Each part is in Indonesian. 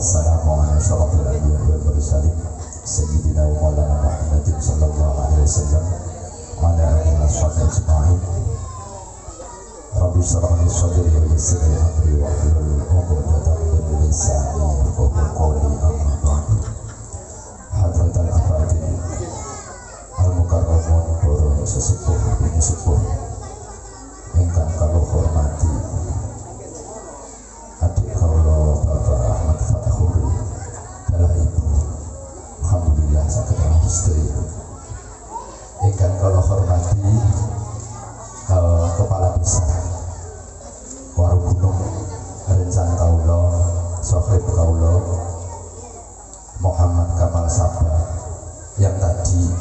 wassalamu ala asyrafil anbiya'i wal mursalin sayyidina wa maulana Muhammadin sallallahu alaihi wasallam wa ala alihi washabbihi ajma'in. Rabbi shrah li sadri wa yassir li amri wahlul 'uqdatam min lisani yafqahu qawli. Amma ba'du. Hadratal afadil al-mukarramun para sesepuh bini sepuh ingkang kula hormati adik kula Bapak Ahmad Fathuri dalah ibu alhamdulillah saged sedaya ingkang kula hormati kepala desa Warugunung rencana kaula sahib kaula Muhammad Kamal Sabah yang tadi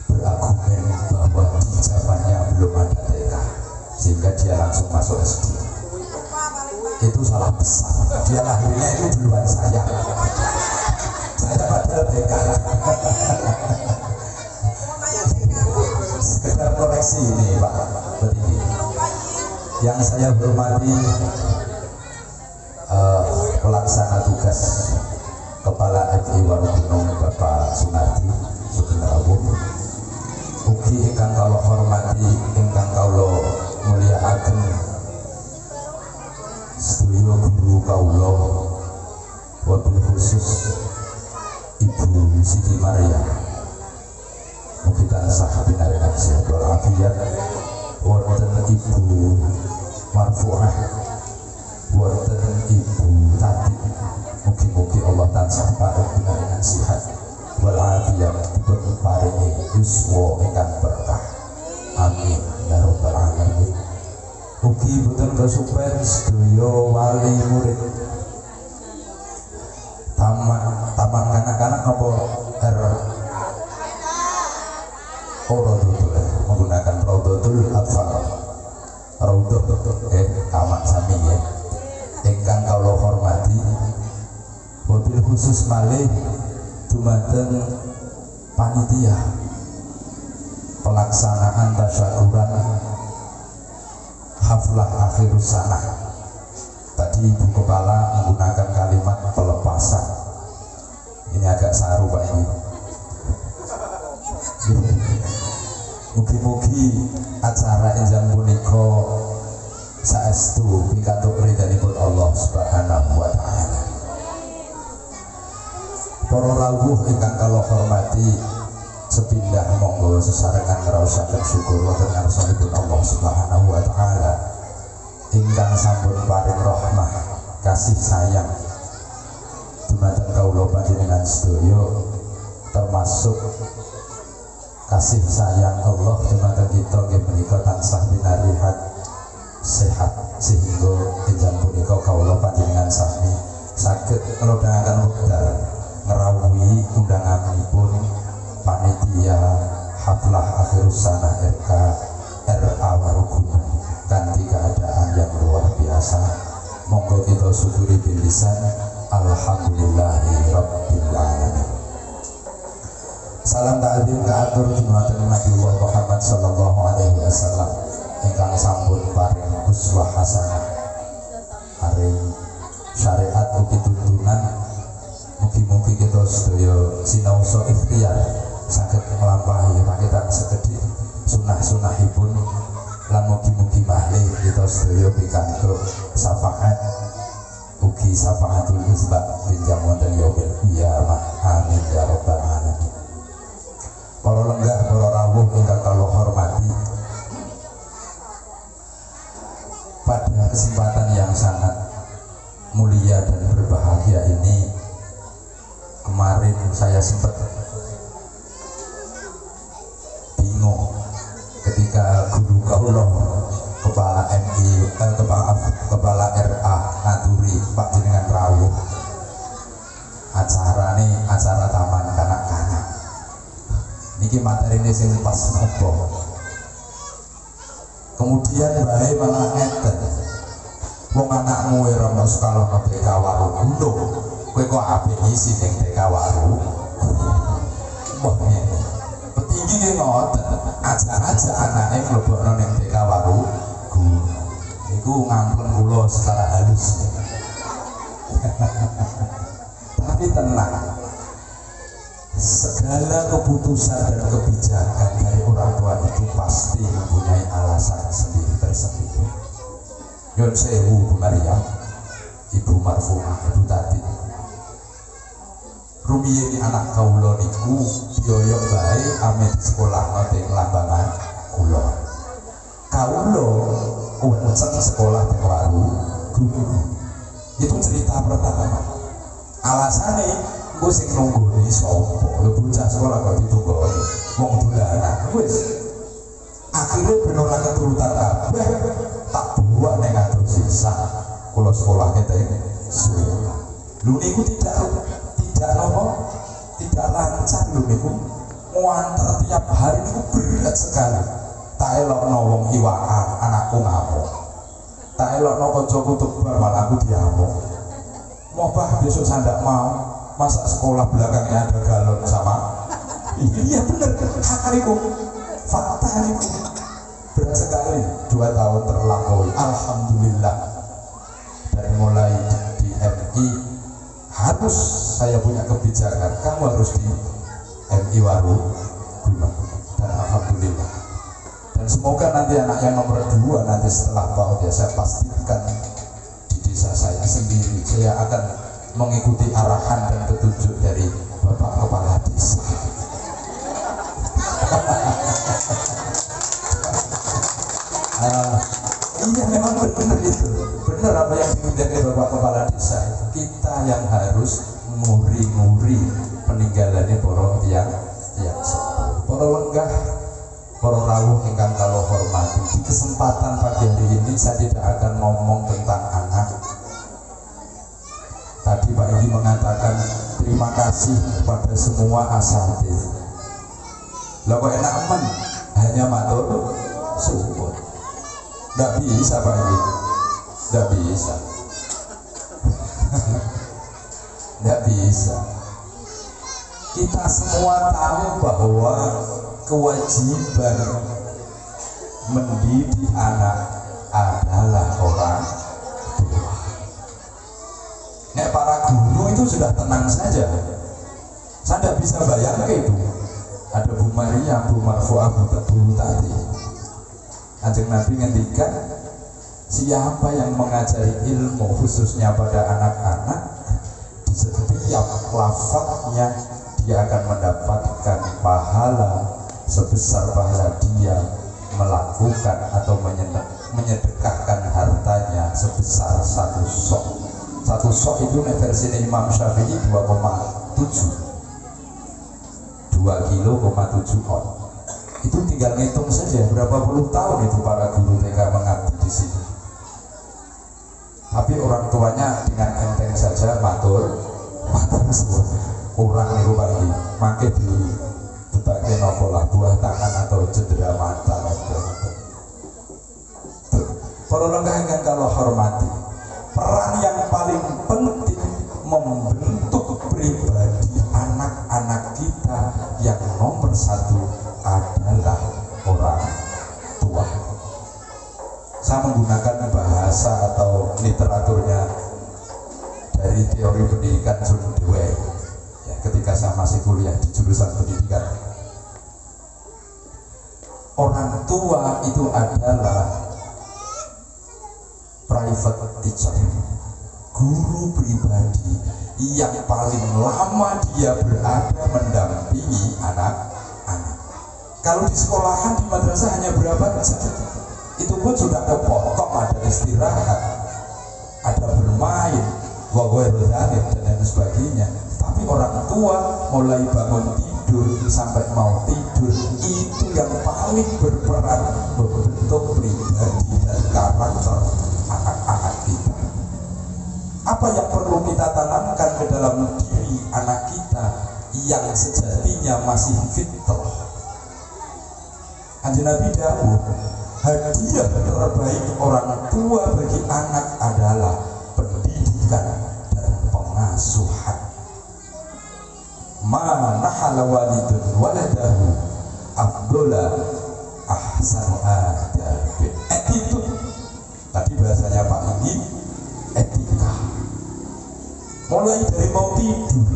berargumen bahwa di zamannya belum ada TK sehingga dia langsung masuk SD. Itu salah besar. Dia lahirnya itu duluan saya padahal TK. Sekedar koreksi ini Pak Petinggi. Yang saya hormati pelaksana tugas Kepala FI Warugunung Bapak Sunardi Sugeng Rawuh. Ugi ingkang kula hormati ingkang kula mulyakaken sedaya guru kula wabil khusus Ibu Siti Maria. Mugi tansah pinaringan sehat wal afiat wonten Ibu Marfuah wonten Ibu Tati. Mugi-mugi Allah tansah paring pinaringan sehat wal afiat dipun paringi yuswa ingkang berkah. Amin ya rabbal alamin. Ugi boten kesupen sedaya wali murid taman kanak-kanak apa Raudhatul menggunakan Raudhatul Atfal Raudhah taman sami ya ingkang kula hormati wabil khusus malih dumateng panitia pelaksanaan tasyakuran haflah akhir sanah. Tadi Ibu Kepala menggunakan kalimat pelepasan. Ini agak saru Pak ini. Mugi-mugi acara enjang punika saestu pikantuk ridhanipun Allah Subhanahu wa taala. Para rawuh ingkang kula hormati sepindah monggo sesarengan ngraosaken syukur wonten ngarsanipun Allah Subhanahu wa taala ingkang sampun paring rahmah kasih sayang dumateng kawula panjenengan sedaya, termasuk kasih sayang Allah dumateng kita nggih menika tansah pinarihat sehat sehingga enjang punika kawula panjenengan sami saged nglodhangaken wekdal ngerawuhi undanganipun panitia haflah akhir sanah RA Warugunung kanthi keadaan yang luar biasa. Monggo kita syukuri bilisan alhamdulillahirabbil alamin. Salam ta'zim kaatur dumateng Nabiullah Muhammad sallallahu alaihi wasallam ingkang sampun paring uswah hasanah paring syariat ugi tuntunan. Mugi-mugi kita sedaya sinaosa ikhtiar saged nglampahi rakitan sekedhik sunah-sunahipun lan mugi-mugi malih kita sedaya pikantuk syafaat ugi syafaatul isbah benjang wonten yaumil qiyamah. Amin ya rabbal alamin. Para lenggah, para rawuh ingkang kula hormati, pada kesempatan yang sangat mulia dan berbahagia ini kemarin saya sempat bingung ketika guru kaula kepala MI kepala RA ngaturi Pak jenengan rawuh acara taman kanak-kanak niki materi ini sing pas nopo. Kemudian bae malah ngeten wong anakmu ora ono sekolah nang TK Warugunung kowe kok apik ngisi ning TK Warugunung. Wah ngene petinggi ngoten aja anake mlebokno ning TK Warugunung iku ngampleng kula secara halus. Tapi tenang, segala keputusan dan kebijakan dari orang tua itu pasti mempunyai alasan sendiri tersendiri. Nyun sewu Bu Maryam, Ibu marhumah, Ibu Tati. Rumiyin anak kawula niku biaya bae ame di sekolah teng Lambangan kula. Kawula unceng sekolah teng Waru guru. Itu cerita pertama. Alasannya gue sing nunggoni sapa lho bocah sekolah kok ditunggoni wong dolanan wis akhirnya bener ora keturutan kabeh tak buat ning ngatur sisa kula sekolah kita ini sudah lho niku tidak lancar lho niku muantar tiap hari niku berat sekali tak elokno wong iwaan anakku ngamuk tak elokno kancaku tebar malah aku diamuk mobah besok saya tidak mau masa sekolah belakangnya ada galon sama iya bener hakariku fakta itu berat sekali 2 tahun terlampaui alhamdulillah dari mulai di MI harus saya punya kebijakan kamu harus di MI Waru Gunung dan alhamdulillah dan semoga nanti anak yang nomor 2 nanti setelah PAUD ya saya pastikan di desa saya sendiri saya akan mengikuti arahan dan petunjuk dari Bapak Kepala Desa. Iya memang benar itu, benar apa yang diundang Bapak Kepala Desa itu. Kita yang harus nguri-nguri peninggalannya para yang sepuh, para lenggah, para rawuh ingkang kula hormati. Di kesempatan pagi hari ini saya tidak akan ngomong tentang anak. Tadi Pak Edi mengatakan terima kasih kepada semua asatidz. Lah kok enak men hanya matur syukur. Nggak bisa Pak Edi, nggak bisa. Nggak bisa. Kita semua tahu bahwa kewajiban mendidik anak adalah orang tua. Nek para guru itu sudah tenang saja. Saya tidak bisa bayangkan itu. Ada Bu Maryam, Bu Marfu'ah, Bu Tati. Kanjeng Nabi ngendikan siapa yang mengajari ilmu khususnya pada anak-anak di setiap lafaznya dia akan mendapatkan pahala sebesar pahala dia melakukan atau menyedekahkan hartanya sebesar 1 sok. 1 sok itu versi Imam Syafi'i 2,7 on. Itu tinggal ngitung saja berapa puluh tahun itu para guru TK mengabdi di sini. Tapi orang tuanya dengan enteng saja matur semua. Kurang niku Pak iki, mangke di tetake napa lah buah tangan atau cedera mata gitu. Para lenggah ingkang kula hormati, peran yang paling penting membentuk pribadi anak-anak kita yang nomor 1 adalah orang tua. Saya menggunakan bahasa atau literaturnya dari teori pendidikan Sun Dewey ya, ketika saya masih kuliah di jurusan pendidikan. Orang tua itu adalah private teacher, guru pribadi yang paling lama dia berada mendampingi anak-anak. Kalau di sekolahan di madrasah hanya berapa jam, itu pun sudah kepotong, ada istirahat, ada bermain, dan lain sebagainya. Tapi orang tua mulai bangun tidur sampai mau tidur itu yang paling berperan membentuk pribadi dan karakter anak-anak kita. Apa yang perlu kita tanamkan ke dalam diri anak kita yang sejatinya masih fitrah? Kanjeng Nabi dawuh, hadiah terbaik orang tua bagi anak adalah pendidikan dan pengasuhan. Ma nahala walidun waladahu afdola ahsanu adabin. Attitude. Tadi bahasanya Pak Igi, etika. Mulai dari mau tidur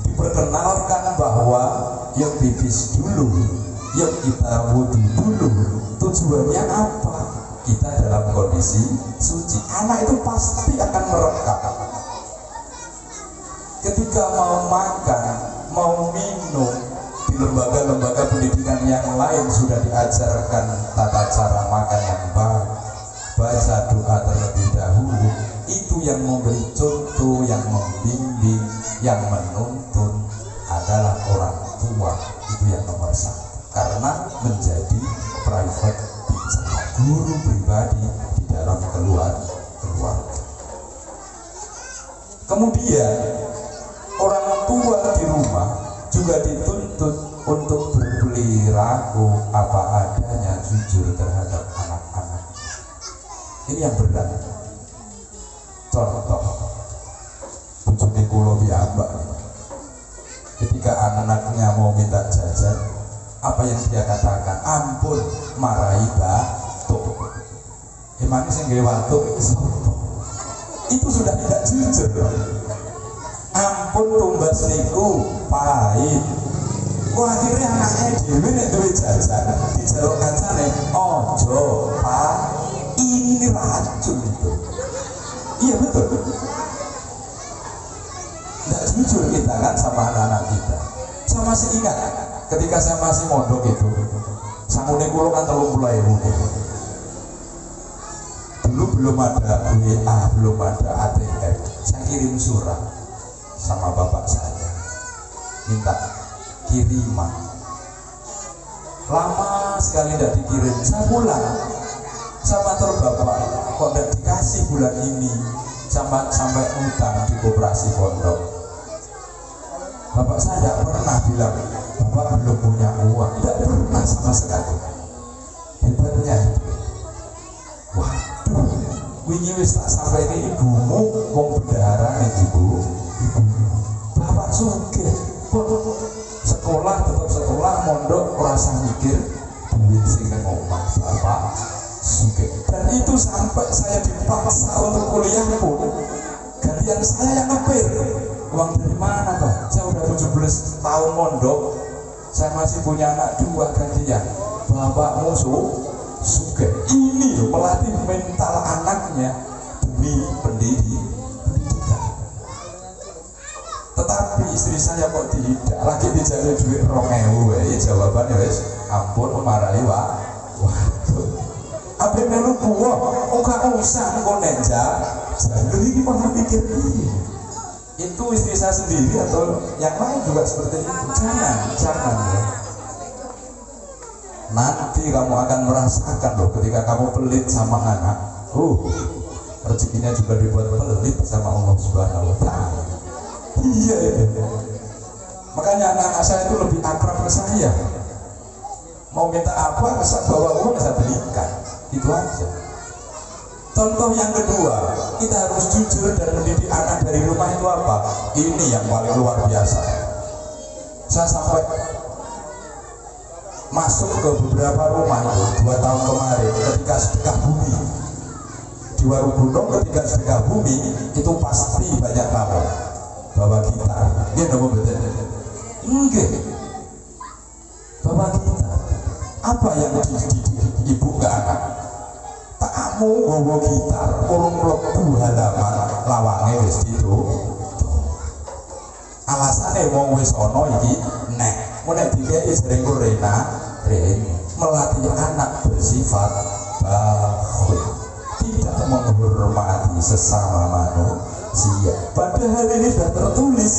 diperkenalkan bahwa yang pipis dulu, yang kita wudhu dulu. Tujuannya apa? Kita dalam kondisi suci. Anak itu pasti akan merekam. Ketika mau makan, mau minum, di lembaga-lembaga pendidikan yang lain sudah diajarkan tata cara makan yang baik, baca doa terlebih dahulu. Itu yang memberi contoh, yang membimbing, yang menuntun adalah orang tua. Itu yang nomor satu, karena menjadi private teacher, guru pribadi di dalam keluarga. Kemudian orang tua di rumah juga dituntut untuk berperilaku apa adanya, jujur terhadap anak-anak. Ini yang berat. Contoh, bojone kula piyambak, ketika anak-anaknya mau minta jajan, apa yang dia katakan? Ampun, marahi batuk. Emangnya sing gawe batuk sapa? Itu sudah tidak jujur. Ampun, tumbas niku pahit. Wah, akhirnya anaknya dhewe nek duwe jajan dijaluk kancane, ojo pak, ini racun itu. Iya betul. Tidak jujur kita kan sama anak-anak kita. Saya masih ingat ketika saya masih mondok itu, sangune kula kan 30.000. Dulu belum ada WA, belum ada ATM. Saya kirim surat sama bapak saya, minta kiriman. Lama sekali tidak dikirim. Saya pulang, saya matur bapak, kok tidak dikasih bulan ini, sampai utang di koperasi pondok. Bapak saya tidak pernah bilang bapak belum punya uang, tidak pernah sama sekali. Hebatnya itu. Waduh, wingi wis tak sampai ini ibumu wong bendahara nih ibu. Bapak sugih, sekolah tetap sekolah, mondok rasa mikir duit sing nang omah bapak sugih. Dan itu sampai saya dipaksa untuk kuliah pun gantian saya yang ngepir. Uang dari mana Pak? Saya udah 17 tahun mondok, saya masih punya anak 2 gantian. Bapakmu sugih. Ini loh, melatih mental anaknya demi pendidikan. Tetapi istri saya kok tidak, lagi dijaluk duit 2.000 ya, jawabannya wes ampun marahi waduh. Apa melu buah, gak usah kok nenja. Jalur ini pernah pikir ini. Itu istri saya sendiri atau yang lain juga seperti itu. Jangan ya. Nanti kamu akan merasakan loh ketika kamu pelit sama anak. Rezekinya juga dibuat pelit sama Allah Subhanahu wa Ta'ala. Iya. Makanya anak-anak saya itu lebih akrab ke saya. Mau minta apa, saya bawa uang, saya belikan. Itu aja. Contoh yang kedua, kita harus jujur dan mendidik anak dari rumah itu apa? Ini yang paling luar biasa. Saya sampai masuk ke beberapa rumah itu 2 tahun kemarin ketika sedekah bumi di Warung Gunung. Ketika sedekah bumi itu pasti banyak tamu bawa gitar. Dia nopo betul. Enggak. Bawa gitar. Apa yang dididik ibu ke anak? Tamu bawa gitar, kurung mlebu halaman lawange wis ditutup. Alasane wong wis ana iki nek mulai dikei sering Rena melatih anak bersifat bakhul, tidak menghormati sesama manusia. Padahal ini sudah tertulis.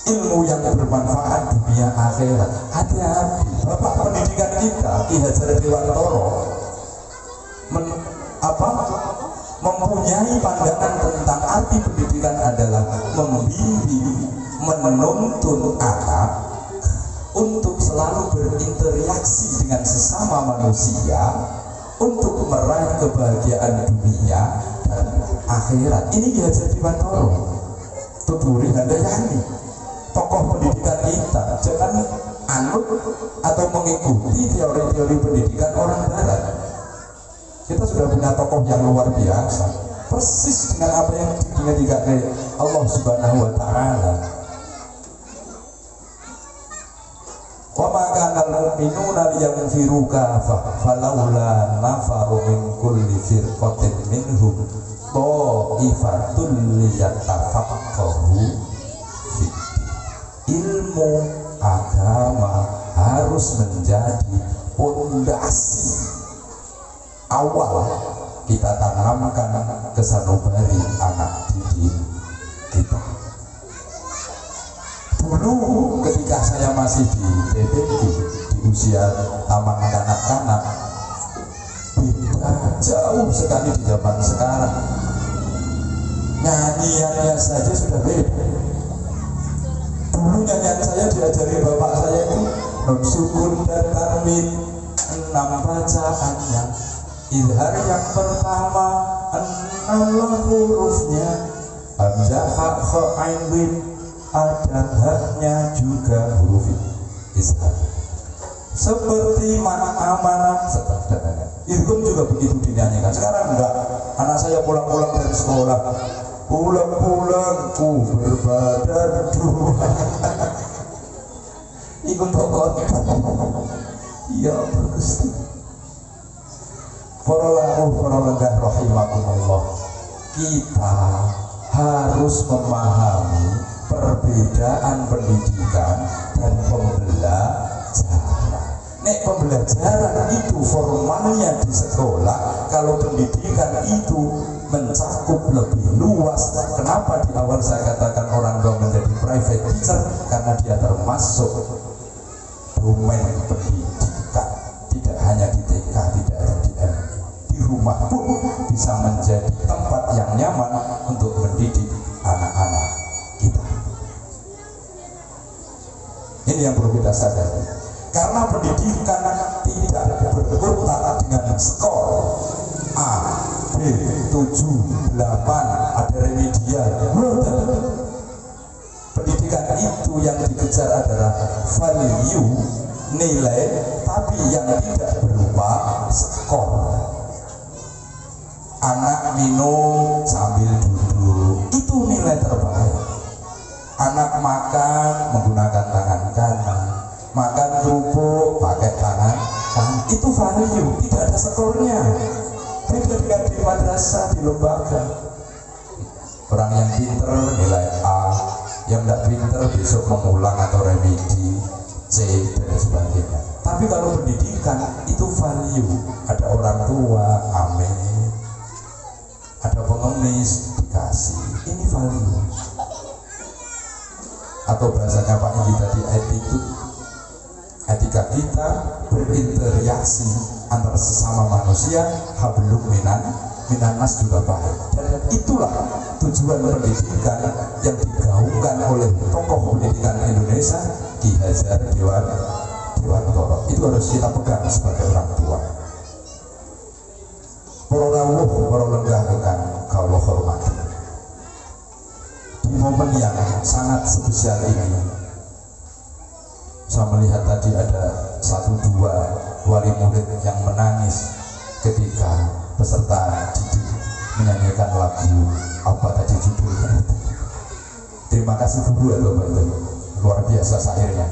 Ilmu yang bermanfaat dunia akhirat. Hati-hati, bapak pendidikan kita Ki Hajar Dewantara mempunyai pandangan tentang arti pendidikan adalah membimbing, menuntun anak untuk selalu berinteraksi dengan sesama manusia untuk meraih kebahagiaan dunia dan akhirat. Ini Ki Hajar Dewantara, Tuturi Handayani, tokoh pendidikan kita. Jangan anut atau mengikuti teori-teori pendidikan orang barat. Kita sudah punya tokoh yang luar biasa. persis dengan apa yang diingatkan Allah Subhanahu wa taala. Wa ma kana al-mu'minuna liyanfiru kafah falaula nafaru min kulli firqatin minhum ta'ifatul liyatafaqahu fi. Ilmu agama harus menjadi pondasi awal kita tanamkan ke sanubari anak didik kita. Dulu ketika saya masih di TPQ di usia taman kanak-kanak, beda jauh sekali di zaman sekarang. Nyanyiannya saja sudah beda. Dulu nyanyian saya diajari bapak saya itu nun sukun dan tanwin, 6 bacaannya. Izhar yang pertama 6 hurufnya, hamzah ha kha ain win, ada haknya juga huruf izhar. Seperti mana amanah itu juga begitu dinyanyikan. Sekarang enggak. Anak saya pulang-pulang dari sekolah, pulang-pulang ku berbadan 2. Ikut pokok. Ya bagus. Para lenggah rahimakumullah, kita harus memahami perbedaan pendidikan dan pembelajaran. Nek pembelajaran itu formalnya di sekolah, kalau pendidikan itu mencakup lebih luas. Kenapa di awal saya katakan orang tua menjadi private teacher? Karena dia termasuk domain pendidikan, tidak hanya di TK, tidak hanya di MI. Di rumah pun bisa menjadi tempat yang nyaman untuk mendidik anak-anak kita. Ini yang perlu kita sadari. Karena pendidikan tidak berkutat dengan skor A, B, 7, 8, ada remedial. Pendidikan itu yang dikejar adalah value, nilai, tapi yang tidak berupa skor. Anak minum sambil duduk, itu nilai terbaik. Anak makan menggunakan tangan kanan, makan kerupuk pakai tangan kanan, itu value, tidak ada skornya. Beda dengan di madrasah, di lembaga. Orang yang pinter nilai A, yang tidak pinter besok mengulang atau remedi C dan sebagainya. Tapi kalau pendidikan itu value, ada orang tua, amin, ada pengemis, dikasih, ini value. Atau bahasanya Pak Indi tadi, attitude, etika kita berinteraksi antar sesama manusia, hablum minan nas juga baik. Dan itulah tujuan pendidikan yang digaungkan oleh tokoh pendidikan Indonesia, Ki Hajar Dewantoro. Itu harus kita pegang sebagai orang tua. Para rawuh, para lenggah ingkang kawula hormati. Di momen yang sangat spesial ini, saya melihat tadi ada 1-2 wali murid yang menangis ketika peserta didik menyanyikan lagu apa tadi judulnya. Terima kasih guru ya Bapak itu, luar biasa syairnya.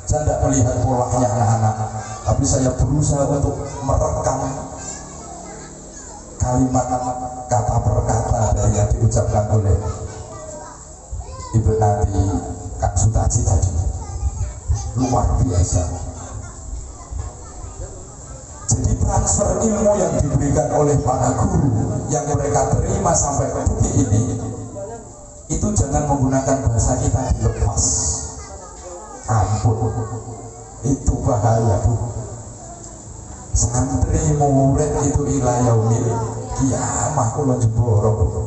Saya tidak melihat polanya anak-anak, tapi saya berusaha untuk merekam kalimat kata per kata dari yang diucapkan oleh Ibu Nati Kak Sutaji tadi. Luar biasa. Jadi transfer ilmu yang diberikan oleh para guru yang mereka terima sampai detik ini, itu jangan menggunakan bahasa kita dilepas. Ampun, itu bahaya Bu. Santri murid itu ila yaumil kiamah kula jeboro.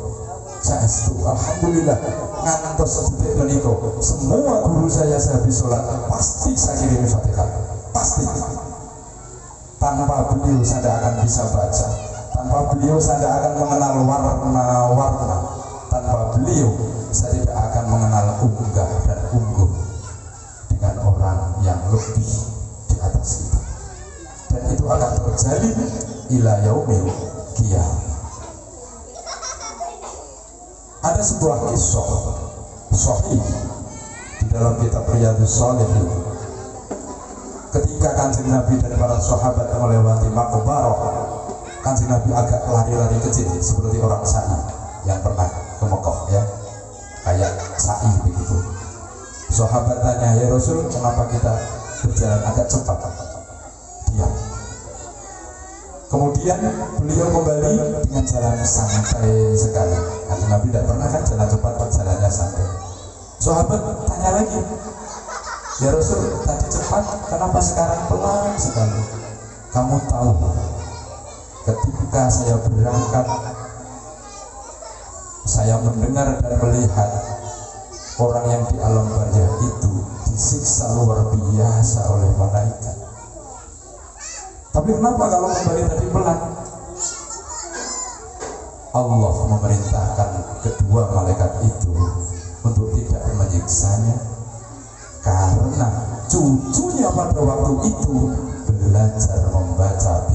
Saestu alhamdulillah ngantos detik menika semua guru saya habis sholat pasti saya kirim Fatihah. Pasti. Tanpa beliau saya tidak akan bisa baca. Tanpa beliau saya tidak akan mengenal warna-warna. Tanpa beliau saya tidak akan mengenal unggah dan ungguh dengan orang yang lebih di atas kita. Dan itu akan terjadi ila yaumil qiyamah. Ada sebuah kisah sahih di dalam kitab Riyadhus Shalihin. Ketika Kanjeng Nabi dan para sahabat melewati Maqbarah, Kanjeng Nabi agak lari-lari kecil seperti orang sa'i yang pernah ke Mekah, ya, kayak sa'i begitu. Sahabat tanya, ya Rasul, kenapa kita berjalan agak cepat? Diam. Kemudian beliau kembali dengan jalan santai sekali. Kanjeng Nabi tidak pernah kan jalan cepat, jalannya santai. Sahabat tanya lagi, ya Rasul, tadi cepat, kenapa sekarang pelan sekali? Kamu tahu, ketika saya berangkat, saya mendengar dan melihat orang yang di alam barzah itu disiksa luar biasa oleh malaikat. Tapi kenapa kalau kembali tadi pelan? Allah memerintahkan kedua malaikat itu untuk tidak menyiksanya, karena cucunya pada waktu itu belajar membaca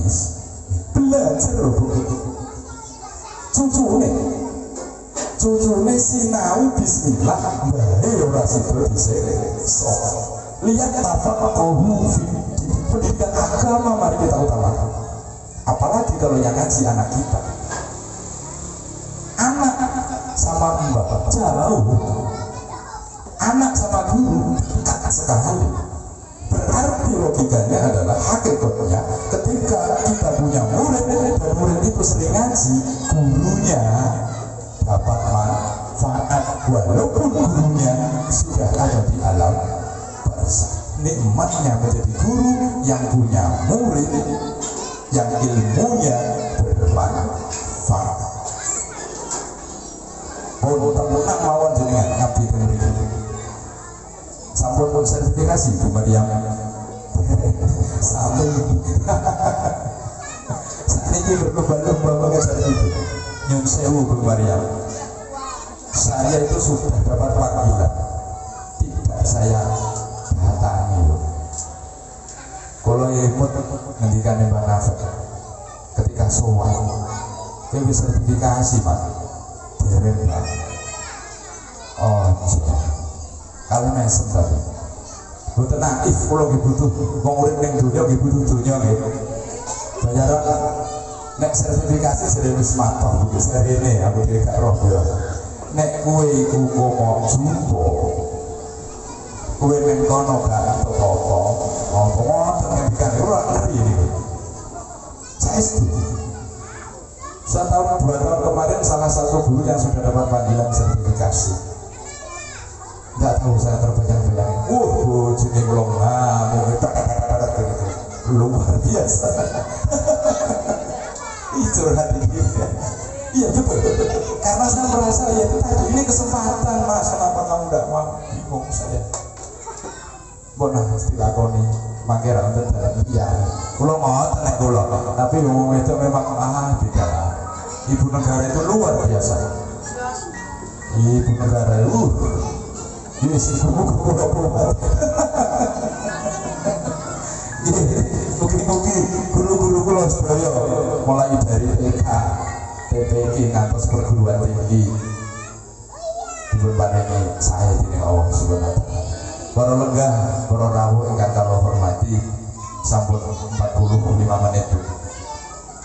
belajar cucune sinau bismillah bae ora sida disiksa. Lihat tafaqahu fi pendidikan agama, mari kita utamakan. Apalagi kalau yang ngaji anak kita, anak sama mbak jauh, anak sama guru dekat sekali. Berarti logikanya adalah, hakikatnya ketika kita punya murid dan murid itu sering ngaji, gurunya dapat manfaat walaupun gurunya sudah ada di alam barzah. Nikmatnya menjadi guru yang punya murid yang ilmunya bermanfaat. Oh, tenang mawon jenengan ngabdi teng mriki. Sampun pun sertifikasi Bu Maryam. Sami. Sakniki berlomba-lomba mengajar itu. Nyun sewu Bu Maryam. Saya itu sudah dapat panggilan. Tidak saya datangi loh. Kalau imut ngendikan Mbak Nafek ketika sowan, dia bisa sertifikasi Pak. Dereng Pak. Oh, kalau mesem tadi. Boten naif kula nggih butuh wong urip ning donya nggih butuh donya nggih. Bayaran nek sertifikasi sedhe wis mateng iki serene aku dhewe gak roh ya. Nek kowe iku mau jumbo, kowe ning kono gak apa-apa. Apa ngoten ngendikan ora ngerti iki. Saestu. Setahun 2 tahun kemarin salah satu guru yang sudah dapat panggilan sertifikasi. Nggak tahu, saya terbayang-bayangin. Bojone kula ngamuk begitu. Luar biasa. Itu hati kita. Iya betul. Karena saya merasa ya itu tadi, ini kesempatan Mas, kenapa kamu nggak mau? Bingung saya. Bona dilakoni mangke ra wonten dalan iya. Kula ngoten nek kula, tapi wong wedok memang beda. Ibu negara itu luar biasa. Ibu negara yes, mugi-mugi guru-guru kula sedaya mulai dari TK, TPK ngantos perguruan tinggi dipun paringi saya dening Allah Subhanahu wa taala. Para lenggah, para rawuh ingkang kula hormati, sampun 45 menit.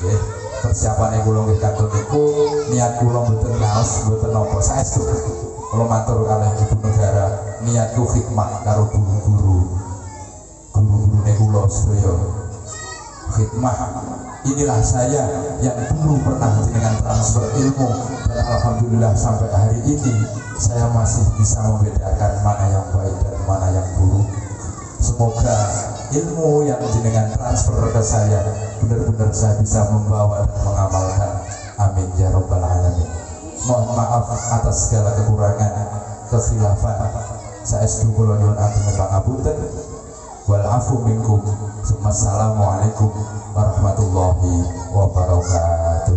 Nggih, persiapane kula nggih kadung niku, niat kula mboten ngaos, mboten napa saestu. Kula matur kalih Ibu Negara, niatku khidmat karo guru-guru kula sedaya. Khidmah. Inilah saya yang dulu pernah dengan transfer ilmu, dan alhamdulillah sampai hari ini saya masih bisa membedakan mana yang baik dan mana yang buruk. Semoga ilmu yang jenengan transfer ke saya benar-benar saya bisa membawa dan mengamalkan. Amin ya rabbal alamin. Mohon maaf atas segala kekurangan, kekhilafan. Saestu kula nyuwun ageng pangapunten. Wal afu minkum. Assalamualaikum warahmatullahi wabarakatuh.